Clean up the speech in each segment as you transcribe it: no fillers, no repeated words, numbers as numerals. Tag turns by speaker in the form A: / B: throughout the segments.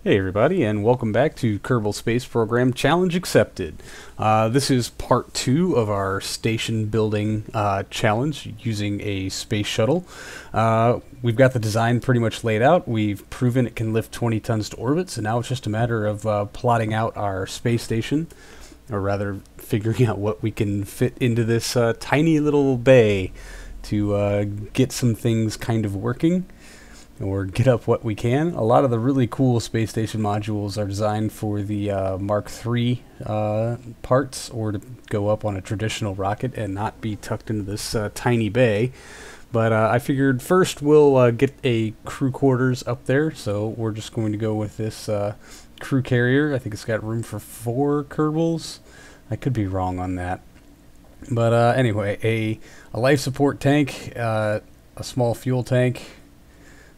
A: Hey everybody, and welcome back to Kerbal Space Program Challenge Accepted. This is part 2 of our station building challenge using a space shuttle. We've got the design pretty much laid out. We've proven it can lift 20 tons to orbit, so now it's just a matter of plotting out our space station, or rather figuring out what we can fit into this tiny little bay to get some things kind of working, or get up what we can. A lot of the really cool space station modules are designed for the Mark III parts, or to go up on a traditional rocket and not be tucked into this tiny bay. But I figured first we'll get a crew quarters up there, so we're just going to go with this crew carrier. I think it's got room for 4 Kerbals. I could be wrong on that. But anyway, a life support tank, a small fuel tank,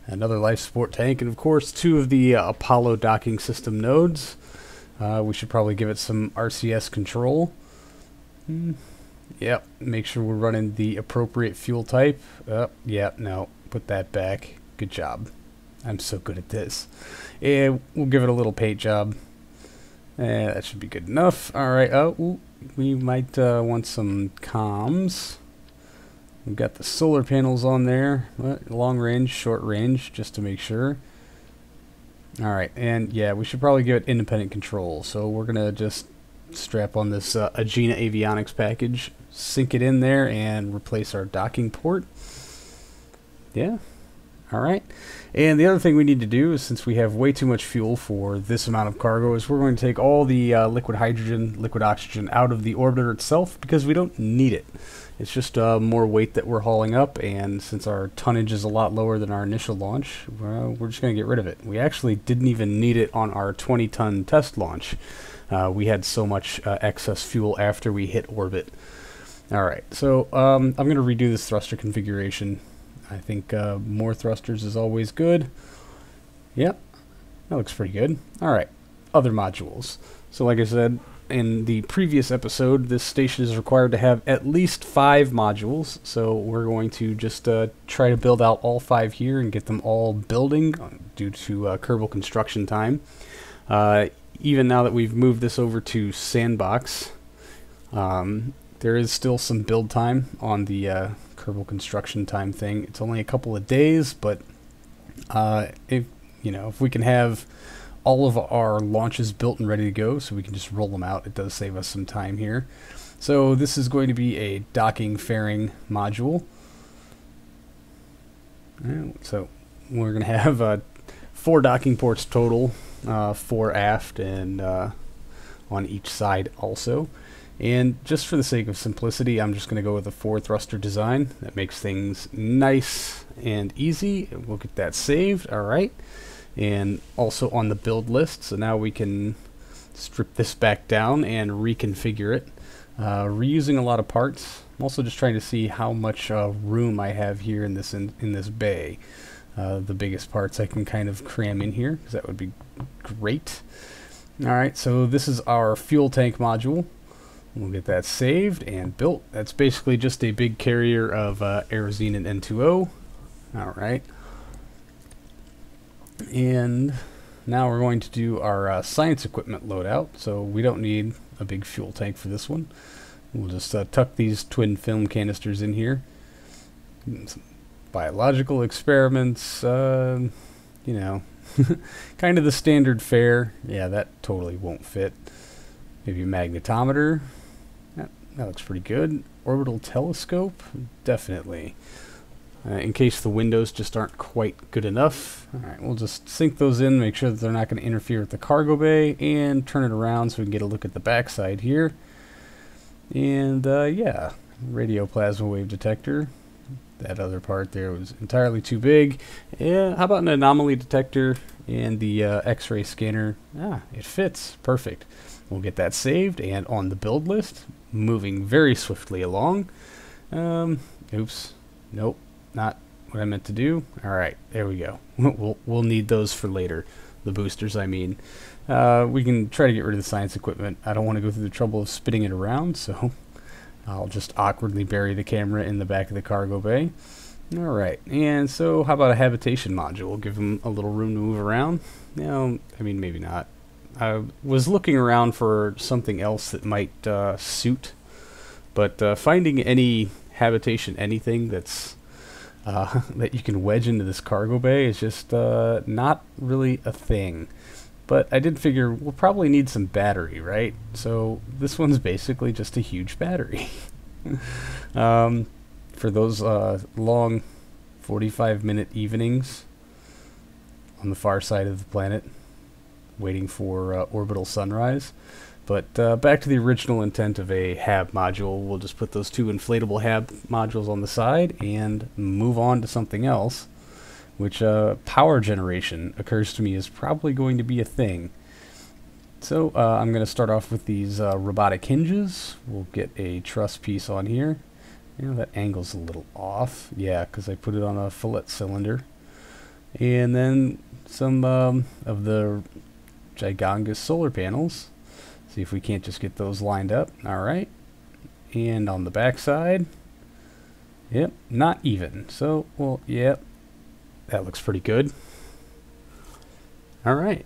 A: another life support tank, and of course 2 of the Apollo docking system nodes. We should probably give it some RCS control. Yep, make sure we're running the appropriate fuel type. Yeah, no, put that back. Good job. I'm so good at this. And we'll give it a little paint job. That should be good enough. Alright, we might want some comms. We've got the solar panels on there, long range, short range, just to make sure. Alright, and yeah, we should probably give it independent control. So we're going to just strap on this Agena avionics package, sink it in there, and replace our docking port. Yeah, alright. And the other thing we need to do is, since we have way too much fuel for this amount of cargo, is we're going to take all the liquid hydrogen, liquid oxygen out of the orbiter itself, because we don't need it. It's just more weight that we're hauling up, and since our tonnage is a lot lower than our initial launch, we're just going to get rid of it. We actually didn't even need it on our 20-ton test launch. We had so much excess fuel after we hit orbit. Alright, so I'm going to redo this thruster configuration. I think more thrusters is always good. Yep, that looks pretty good. Alright, other modules. So like I said in the previous episode, this station is required to have at least 5 modules, so we're going to just try to build out all 5 here and get them all building due to Kerbal construction time. Even now that we've moved this over to Sandbox, there is still some build time on the Kerbal construction time thing. It's only a couple of days, but if we can have all of our launches built and ready to go, so we can just roll them out, it does save us some time here. So this is going to be a docking fairing module. So we're going to have 4 docking ports total, 4 aft and on each side also. And just for the sake of simplicity, I'm just going to go with a 4 thruster design. That makes things nice and easy. We'll get that saved. Alright. And also on the build list, so now we can strip this back down and reconfigure it. Reusing a lot of parts. I'm also just trying to see how much room I have here in this bay. The biggest parts I can kind of cram in here, because that would be great. Alright, so this is our fuel tank module. We'll get that saved and built. That's basically just a big carrier of Aerozine and N2O. Alright. And now we're going to do our science equipment loadout. So we don't need a big fuel tank for this one. We'll just tuck these twin film canisters in here. Some biological experiments, kind of the standard fare. Yeah, that totally won't fit. Maybe a magnetometer. That looks pretty good. Orbital telescope? Definitely. In case the windows just aren't quite good enough. Alright, we'll just sink those in, make sure that they're not going to interfere with the cargo bay, and turn it around so we can get a look at the backside here. And yeah, radio plasma wave detector. That other part there was entirely too big. Yeah, how about an anomaly detector and the X-ray scanner? It fits. Perfect. We'll get that saved and on the build list. Moving very swiftly along. Oops. Nope. Not what I meant to do. Alright, there we go. We'll need those for later. The boosters, I mean. We can try to get rid of the science equipment. I don't want to go through the trouble of spinning it around, so I'll just awkwardly bury the camera in the back of the cargo bay. Alright, and so how about a habitation module? Give them a little room to move around? No, I mean, maybe not. I was looking around for something else that might suit, but finding any habitation anything that's that you can wedge into this cargo bay is just not really a thing. But I did figure we'll probably need some battery, right? So this one's basically just a huge battery. For those long 45-minute evenings on the far side of the planet, waiting for orbital sunrise. But back to the original intent of a HAB module, we'll just put those two inflatable HAB modules on the side and move on to something else, which power generation occurs to me is probably going to be a thing. So I'm going to start off with these robotic hinges. We'll get a truss piece on here. You know, that angle's a little off. Yeah, because I put it on a fillet cylinder. And then some of the Gigongous solar panels. See if we can't just get those lined up. Alright. And on the back side, yep, not even. So, well, yep, that looks pretty good. Alright.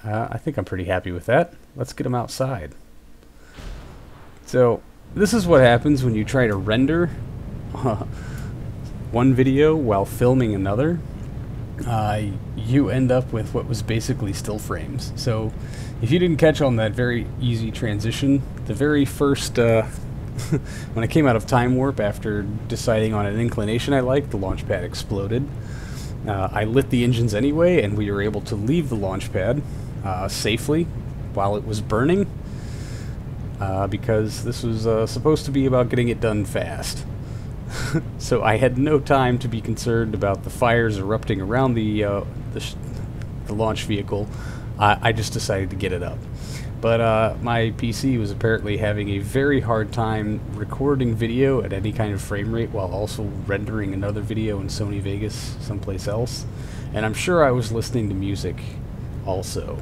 A: I think I'm pretty happy with that. Let's get them outside. So, this is what happens when you try to render one video while filming another. You end up with what was basically still frames. So if you didn't catch on that very easy transition, the very first, when I came out of Time Warp after deciding on an inclination I liked, the launch pad exploded. I lit the engines anyway, and we were able to leave the launch pad safely while it was burning, because this was supposed to be about getting it done fast. So I had no time to be concerned about the fires erupting around the launch vehicle. I just decided to get it up. But my PC was apparently having a very hard time recording video at any kind of frame rate while also rendering another video in Sony Vegas someplace else. And I'm sure I was listening to music also.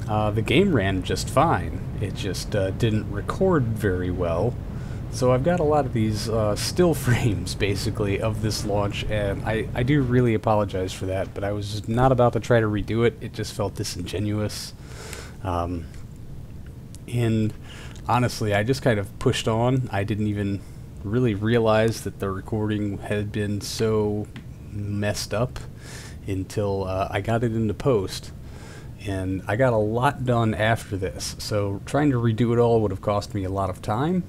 A: The game ran just fine. It just didn't record very well. So I've got a lot of these still frames, basically, of this launch, and I do really apologize for that, but I was not about to try to redo it. It just felt disingenuous. And honestly, I just kind of pushed on. I didn't even really realize that the recording had been so messed up until I got it into post. And I got a lot done after this, so trying to redo it all would have cost me a lot of time.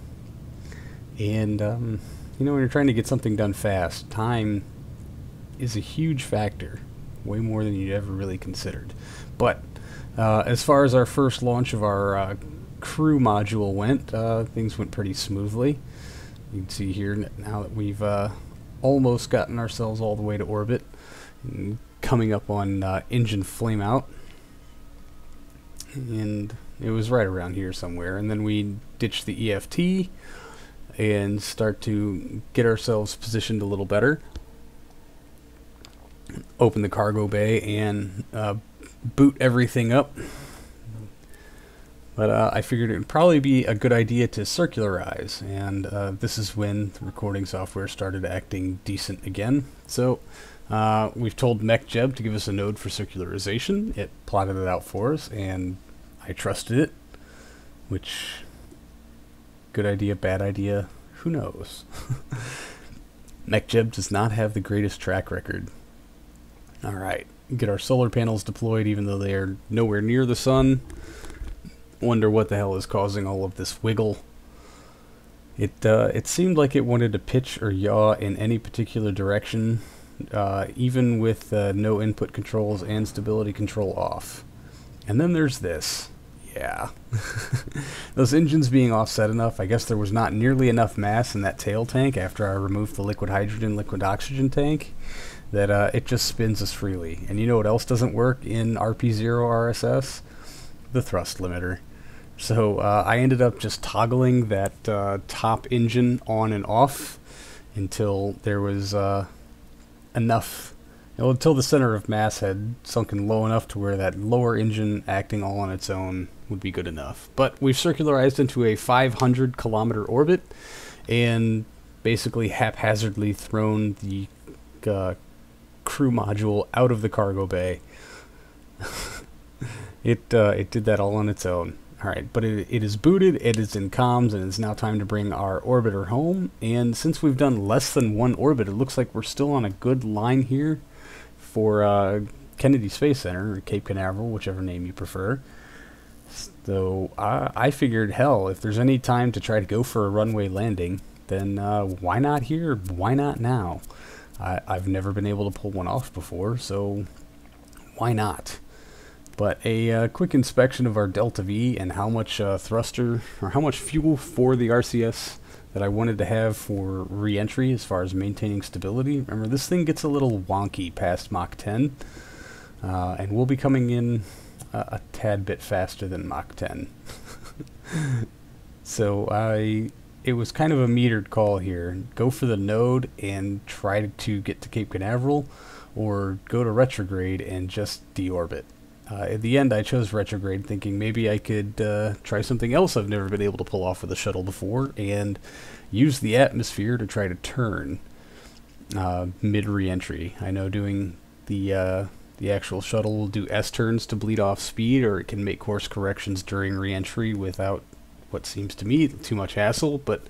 A: And, you know, when you're trying to get something done fast, time is a huge factor, way more than you'd ever really considered. But as far as our first launch of our crew module went, things went pretty smoothly. You can see here now that we've almost gotten ourselves all the way to orbit, and coming up on engine flameout. And it was right around here somewhere. And then we ditched the EFT and start to get ourselves positioned a little better. Open the cargo bay and boot everything up. But I figured it would probably be a good idea to circularize, and this is when the recording software started acting decent again. So we've told MechJeb to give us a node for circularization. It plotted it out for us, and I trusted it, which, good idea, bad idea, who knows? MechJeb does not have the greatest track record. Alright, get our solar panels deployed even though they are nowhere near the sun. Wonder what the hell is causing all of this wiggle. It seemed like it wanted to pitch or yaw in any particular direction, even with no input controls and stability control off. And then there's this. Yeah. Those engines being offset enough, I guess there was not nearly enough mass in that tail tank after I removed the liquid hydrogen, liquid oxygen tank, that it just spins us freely. And you know what else doesn't work in RP0 RSS? The thrust limiter. So I ended up just toggling that top engine on and off until there was enough, until the center of mass had sunken low enough to where that lower engine acting all on its own would be good enough. But we've circularized into a 500 kilometer orbit, and basically haphazardly thrown the crew module out of the cargo bay. It did that all on its own. Alright, but it is booted, it is in comms, and it's now time to bring our orbiter home. And since we've done less than one orbit, it looks like we're still on a good line here for Kennedy Space Center, or Cape Canaveral, whichever name you prefer. So I figured, hell, if there's any time to try to go for a runway landing, then why not here? Why not now? I've never been able to pull one off before, so why not? But a quick inspection of our Delta V and how much thruster, or how much fuel for the RCS that I wanted to have for re-entry as far as maintaining stability. Remember, this thing gets a little wonky past Mach 10, and we'll be coming in a tad bit faster than Mach 10. So it was kind of a metered call here. Go for the node and try to get to Cape Canaveral, or go to retrograde and just deorbit. At the end, I chose retrograde, thinking maybe I could try something else I've never been able to pull off with a shuttle before, and use the atmosphere to try to turn mid-re-entry. I know doing the actual shuttle will do S-turns to bleed off speed, or it can make course corrections during re-entry without what seems to me too much hassle, but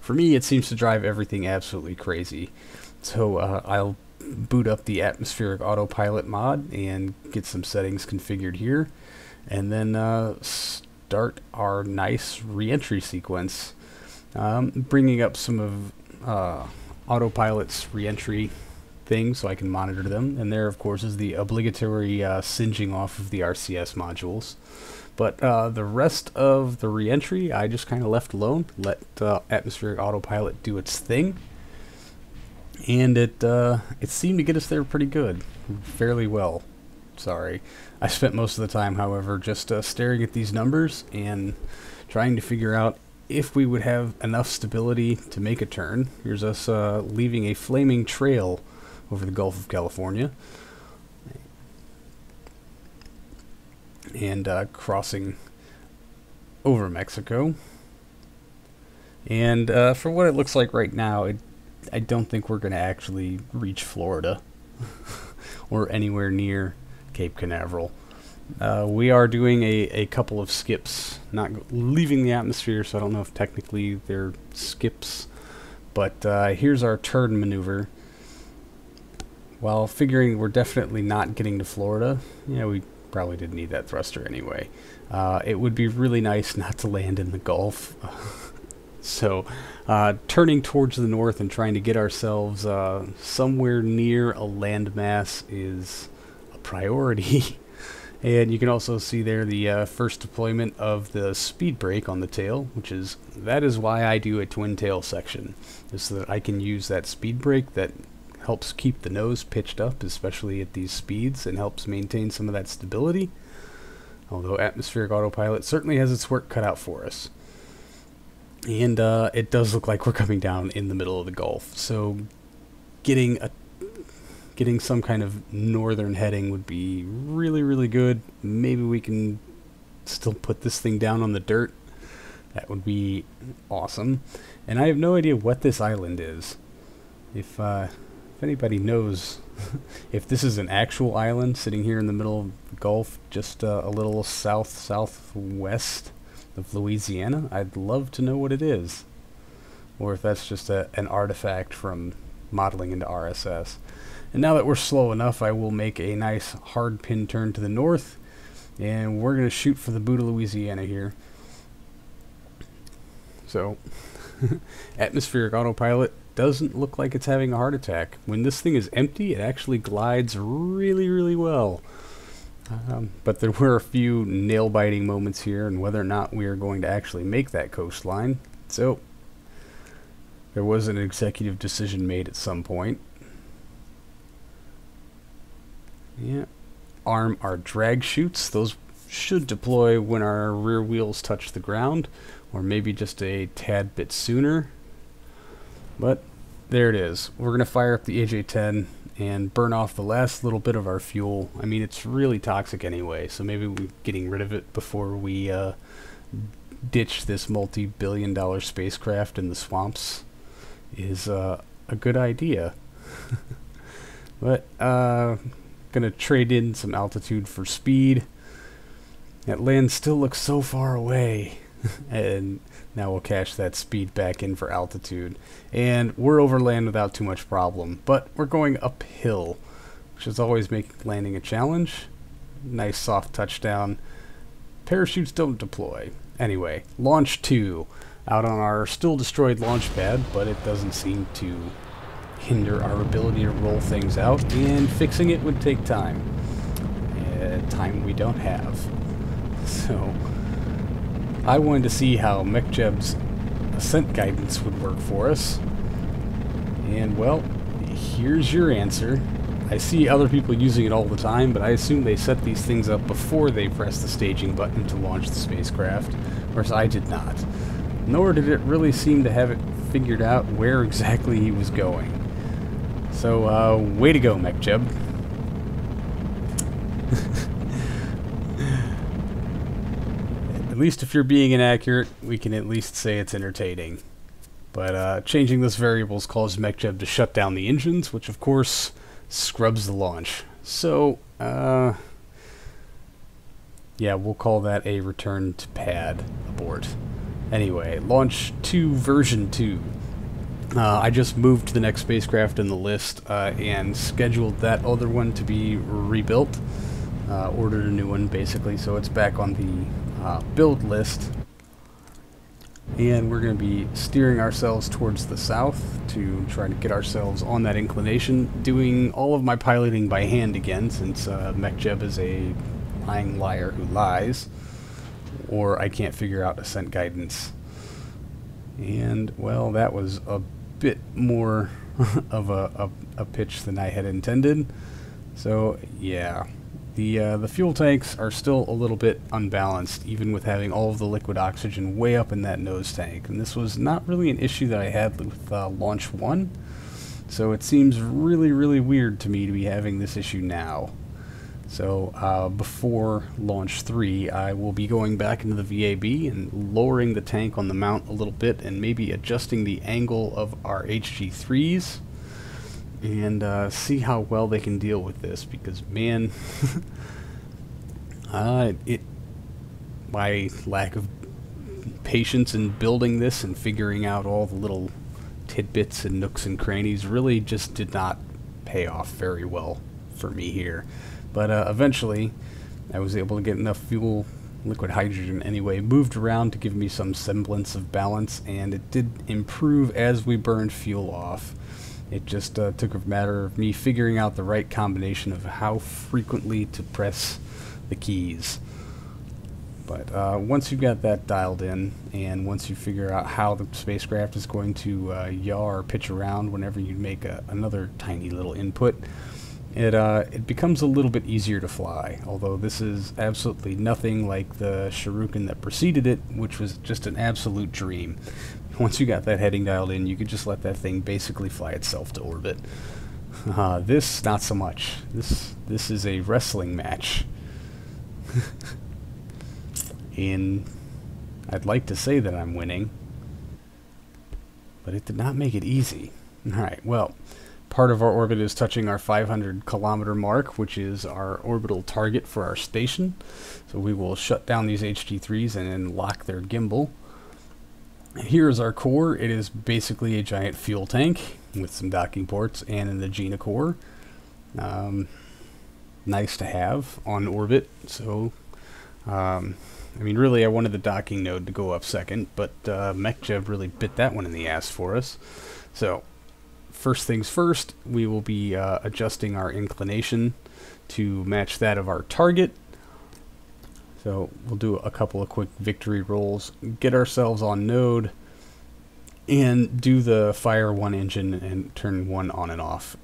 A: for me it seems to drive everything absolutely crazy. So I'll boot up the atmospheric autopilot mod and get some settings configured here, and then start our nice re-entry sequence, bringing up some of autopilot's re-entry things so I can monitor them. And there, of course, is the obligatory singeing off of the RCS modules. But the rest of the re-entry I just kind of left alone, let atmospheric autopilot do its thing. And it seemed to get us there pretty good, fairly well. Sorry. I spent most of the time, however, just staring at these numbers and trying to figure out if we would have enough stability to make a turn. Here's us leaving a flaming trail over the Gulf of California. And crossing over Mexico. And for what it looks like right now, I don't think we're going to actually reach Florida or anywhere near Cape Canaveral. We are doing a couple of skips, not leaving the atmosphere, so I don't know if technically they're skips. But here's our turn maneuver. While figuring we're definitely not getting to Florida, we probably didn't need that thruster anyway. It would be really nice not to land in the Gulf. So, turning towards the north and trying to get ourselves somewhere near a landmass is a priority. And you can also see there the first deployment of the speed brake on the tail, that is why I do a twin tail section, is so that I can use that speed brake that helps keep the nose pitched up, especially at these speeds, and helps maintain some of that stability. Although atmospheric autopilot certainly has its work cut out for us. And it does look like we're coming down in the middle of the Gulf, so getting some kind of northern heading would be really, really good. Maybe we can still put this thing down on the dirt. That would be awesome. And I have no idea what this island is. If anybody knows if this is an actual island sitting here in the middle of the Gulf, just a little southwest of Louisiana, I'd love to know what it is, or if that's just an artifact from modeling into RSS. And now that we're slow enough, I will make a nice hard pin turn to the north, and we're going to shoot for the boot of Louisiana here. So atmospheric autopilot doesn't look like it's having a heart attack. When this thing is empty, it actually glides really, really well. But there were a few nail-biting moments here, and whether or not we are going to actually make that coastline. So there was an executive decision made at some point. Yeah. Arm our drag chutes. Those should deploy when our rear wheels touch the ground, or maybe just a tad bit sooner. But there it is. We're going to fire up the AJ-10 and burn off the last little bit of our fuel. I mean, it's really toxic anyway, so maybe we're getting rid of it before we ditch this multi-billion-dollar spacecraft in the swamps is a good idea. But gonna trade in some altitude for speed. That land still looks so far away. And now we'll cache that speed back in for altitude. And we're over land without too much problem. But we're going uphill, which is always making landing a challenge. Nice soft touchdown. Parachutes don't deploy. Anyway, launch 2. Out on our still destroyed launch pad, but it doesn't seem to hinder our ability to roll things out, and fixing it would take time. Time we don't have. So, I wanted to see how MechJeb's ascent guidance would work for us. And, well, here's your answer. I see other people using it all the time, but I assume they set these things up before they press the staging button to launch the spacecraft, whereas I did not. Nor did it really seem to have it figured out where exactly he was going. So, way to go, MechJeb. At least if you're being inaccurate, we can at least say it's entertaining. But changing this variables caused MechJeb to shut down the engines, which of course scrubs the launch. So, yeah, we'll call that a return to pad abort. Anyway, launch 2 version 2. I just moved to the next spacecraft in the list and scheduled that other one to be rebuilt. Ordered a new one, basically, so it's back on the build list. And we're going to be steering ourselves towards the south to try to get ourselves on that inclination, doing all of my piloting by hand again, since MechJeb is a lying liar who lies, or I can't figure out ascent guidance. And, well, that was a bit more of a pitch than I had intended. So, yeah. The fuel tanks are still a little bit unbalanced, even with having all of the liquid oxygen way up in that nose tank. And this was not really an issue that I had with launch 1. So it seems really, really weird to me to be having this issue now. So before launch 3, I will be going back into the VAB and lowering the tank on the mount a little bit and maybe adjusting the angle of our HG3s and see how well they can deal with this, because, man, my lack of patience in building this and figuring out all the little tidbits and nooks and crannies really just did not pay off very well for me here. But eventually, I was able to get enough fuel, liquid hydrogen anyway, moved around to give me some semblance of balance, and it did improve as we burned fuel off. It just took a matter of me figuring out the right combination of how frequently to press the keys. But once you've got that dialed in, and once you figure out how the spacecraft is going to yaw or pitch around whenever you make another tiny little input, it becomes a little bit easier to fly, although this is absolutely nothing like the Shuriken that preceded it, which was just an absolute dream. Once you got that heading dialed in, you could just let that thing basically fly itself to orbit. This, not so much. This is a wrestling match. And I'd like to say that I'm winning, but it did not make it easy. Alright, well, part of our orbit is touching our 500 kilometer mark, which is our orbital target for our station. So we will shut down these HG3s and then lock their gimbal. Here is our core. It is basically a giant fuel tank with some docking ports and an Agena core. Nice to have on orbit. So, I mean, really, I wanted the docking node to go up second, but MechJeb really bit that one in the ass for us. So, first things first, we will be adjusting our inclination to match that of our target. So we'll do a couple of quick victory rolls, get ourselves on node, and do the fire one engine and turn one on and off.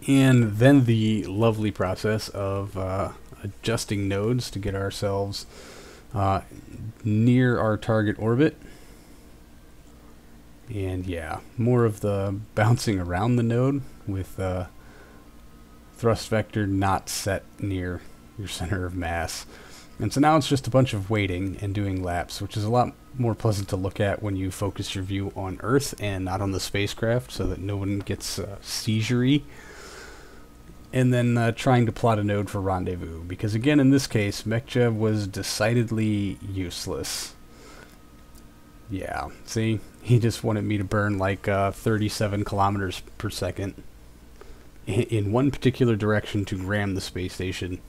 A: And then the lovely process of adjusting nodes to get ourselves near our target orbit. And yeah, more of the bouncing around the node with thrust vector not set near your center of mass. And so now it's just a bunch of waiting and doing laps, which is a lot more pleasant to look at when you focus your view on Earth and not on the spacecraft, so that no one gets seizure-y. And then trying to plot a node for Rendezvous, because again in this case, MechJeb was decidedly useless. Yeah, see? He just wanted me to burn like 37 kilometers per second in one particular direction to ram the space station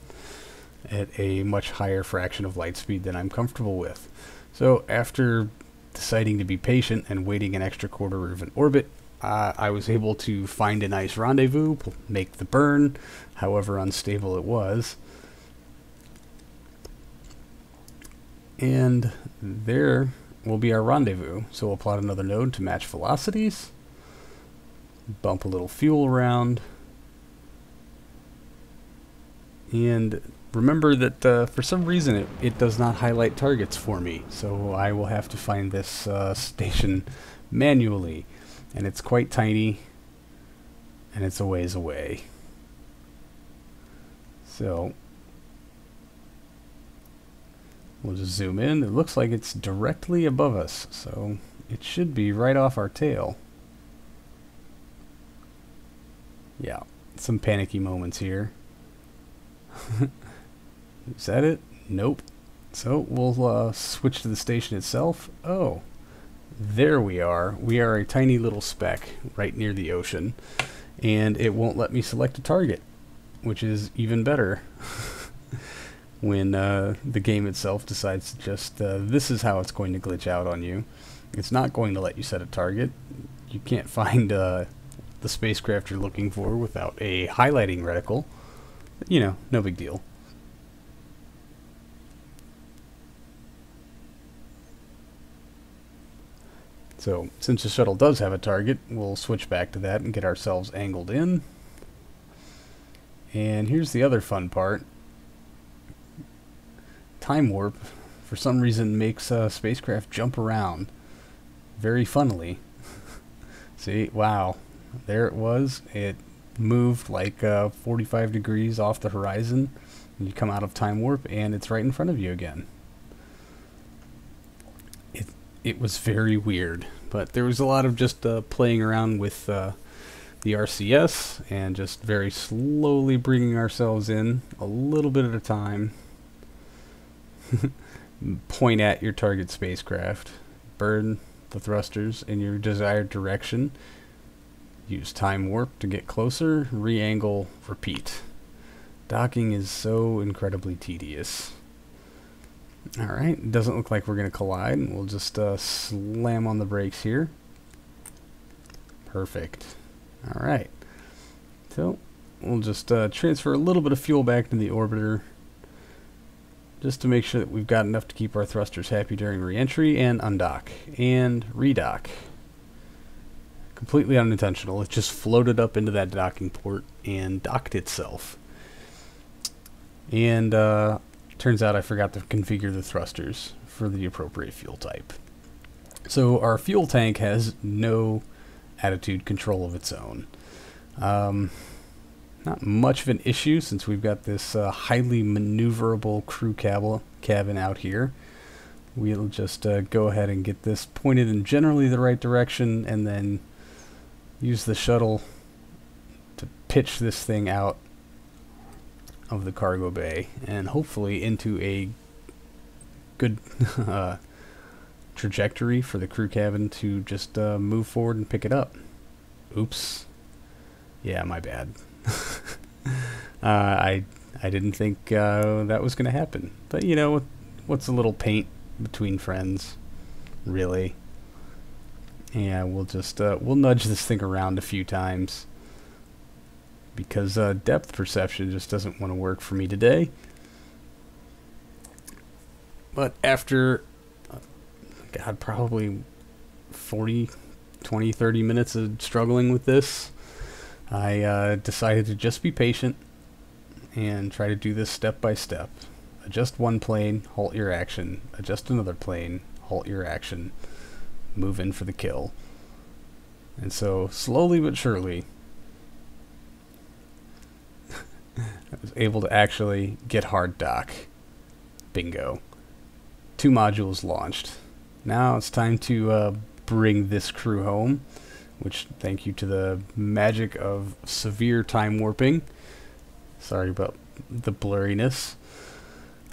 A: at a much higher fraction of light speed than I'm comfortable with. So after deciding to be patient and waiting an extra quarter of an orbit, I was able to find a nice rendezvous, make the burn, however unstable it was. And there will be our rendezvous. So we'll plot another node to match velocities, bump a little fuel around, and remember that for some reason it does not highlight targets for me, so I will have to find this station manually, and it's quite tiny and it's a ways away. So we'll just zoom in. It looks like it's directly above us, so it should be right off our tail. Yeah, some panicky moments here. Is that it? Nope. So we'll switch to the station itself. Oh, there we are. We are a tiny little speck right near the ocean, and it won't let me select a target, which is even better when the game itself decides to just, this is how it's going to glitch out on you. It's not going to let you set a target. You can't find the spacecraft you're looking for without a highlighting reticle. You know, no big deal. So, since the shuttle does have a target, we'll switch back to that and get ourselves angled in. And here's the other fun part. Time warp, for some reason, makes a spacecraft jump around very funnily. See, wow, there it was. It moved like 45 degrees off the horizon, and you come out of time warp, and it's right in front of you again. It was very weird, but there was a lot of just playing around with the RCS and just very slowly bringing ourselves in a little bit at a time. Point at your target spacecraft, burn the thrusters in your desired direction, use time warp to get closer, re-angle, repeat. Docking is so incredibly tedious. Alright, it doesn't look like we're going to collide. We'll just slam on the brakes here. Perfect. Alright. So, we'll just transfer a little bit of fuel back to the orbiter, just to make sure that we've got enough to keep our thrusters happy during reentry, and undock. And redock. Completely unintentional. It just floated up into that docking port and docked itself. And, turns out I forgot to configure the thrusters for the appropriate fuel type. So our fuel tank has no attitude control of its own. Not much of an issue since we've got this highly maneuverable crew cabin out here. We'll just go ahead and get this pointed in generally the right direction, and then use the shuttle to pitch this thing out of the cargo bay and hopefully into a good trajectory for the crew cabin to just move forward and pick it up. Oops. Yeah, my bad. I didn't think that was going to happen. But you know, what's a little paint between friends, really? Yeah, we'll just we'll nudge this thing around a few times, because depth perception just doesn't want to work for me today. But after, God, probably 40, 20, 30 minutes of struggling with this, I decided to just be patient and try to do this step by step. Adjust one plane, halt your action. Adjust another plane, halt your action. Move in for the kill. And so, slowly but surely, I was able to actually get hard dock. Bingo. 2 modules launched. Now it's time to bring this crew home, which thank you to the magic of severe time warping. Sorry about the blurriness.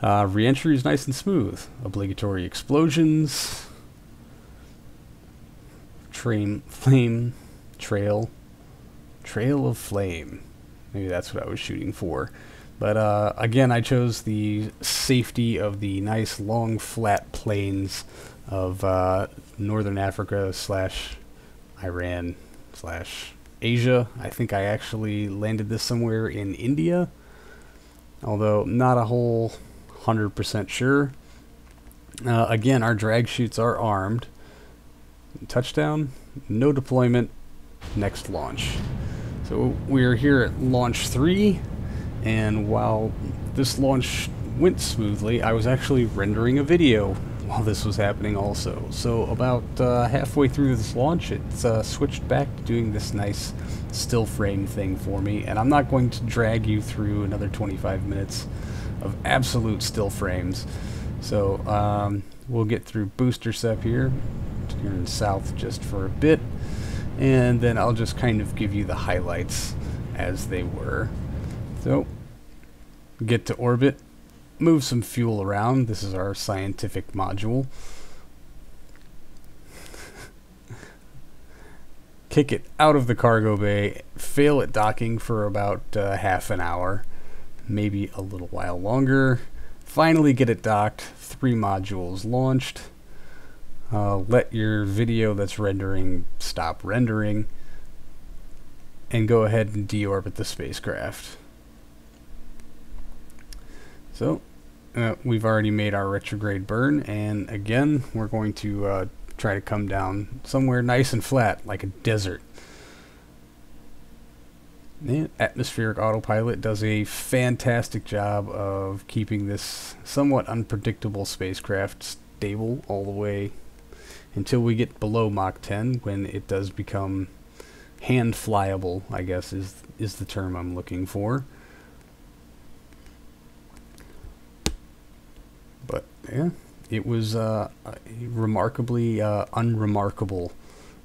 A: Reentry is nice and smooth. Obligatory explosions. Trail of flame. Maybe that's what I was shooting for. But again, I chose the safety of the nice long flat plains of Northern Africa / Iran / Asia. I think I actually landed this somewhere in India, although not a whole 100% sure. Again, our drag chutes are armed. Touchdown, no deployment, next launch. So we're here at launch 3, and while this launch went smoothly, I was actually rendering a video while this was happening also. So about halfway through this launch, it's switched back to doing this nice still frame thing for me, and I'm not going to drag you through another 25 minutes of absolute still frames. So we'll get through booster sep here, turn south just for a bit, and then I'll just kind of give you the highlights as they were. So get to orbit, move some fuel around. This is our scientific module. Kick it out of the cargo bay, fail at docking for about half an hour, maybe a little while longer. Finally get it docked, 3 modules launched. Let your video that's rendering stop rendering, and go ahead and deorbit the spacecraft. So we've already made our retrograde burn, and again we're going to try to come down somewhere nice and flat like a desert. And atmospheric autopilot does a fantastic job of keeping this somewhat unpredictable spacecraft stable all the way until we get below Mach 10, when it does become hand flyable, I guess is the term I'm looking for. But yeah, it was a remarkably unremarkable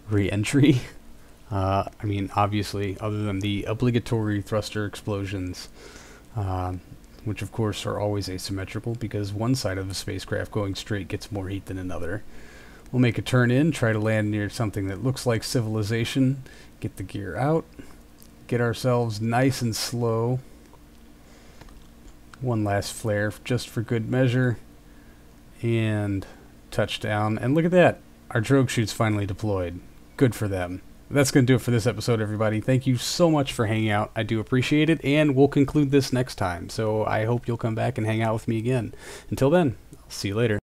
A: re-entry. I mean, obviously, other than the obligatory thruster explosions, which of course are always asymmetrical because one side of the spacecraft going straight gets more heat than another. We'll make a turn in, try to land near something that looks like civilization, get the gear out, get ourselves nice and slow. One last flare just for good measure, and touchdown. And look at that, our drogue chute's finally deployed. Good for them. That's going to do it for this episode, everybody. Thank you so much for hanging out. I do appreciate it, and we'll conclude this next time. So I hope you'll come back and hang out with me again. Until then, I'll see you later.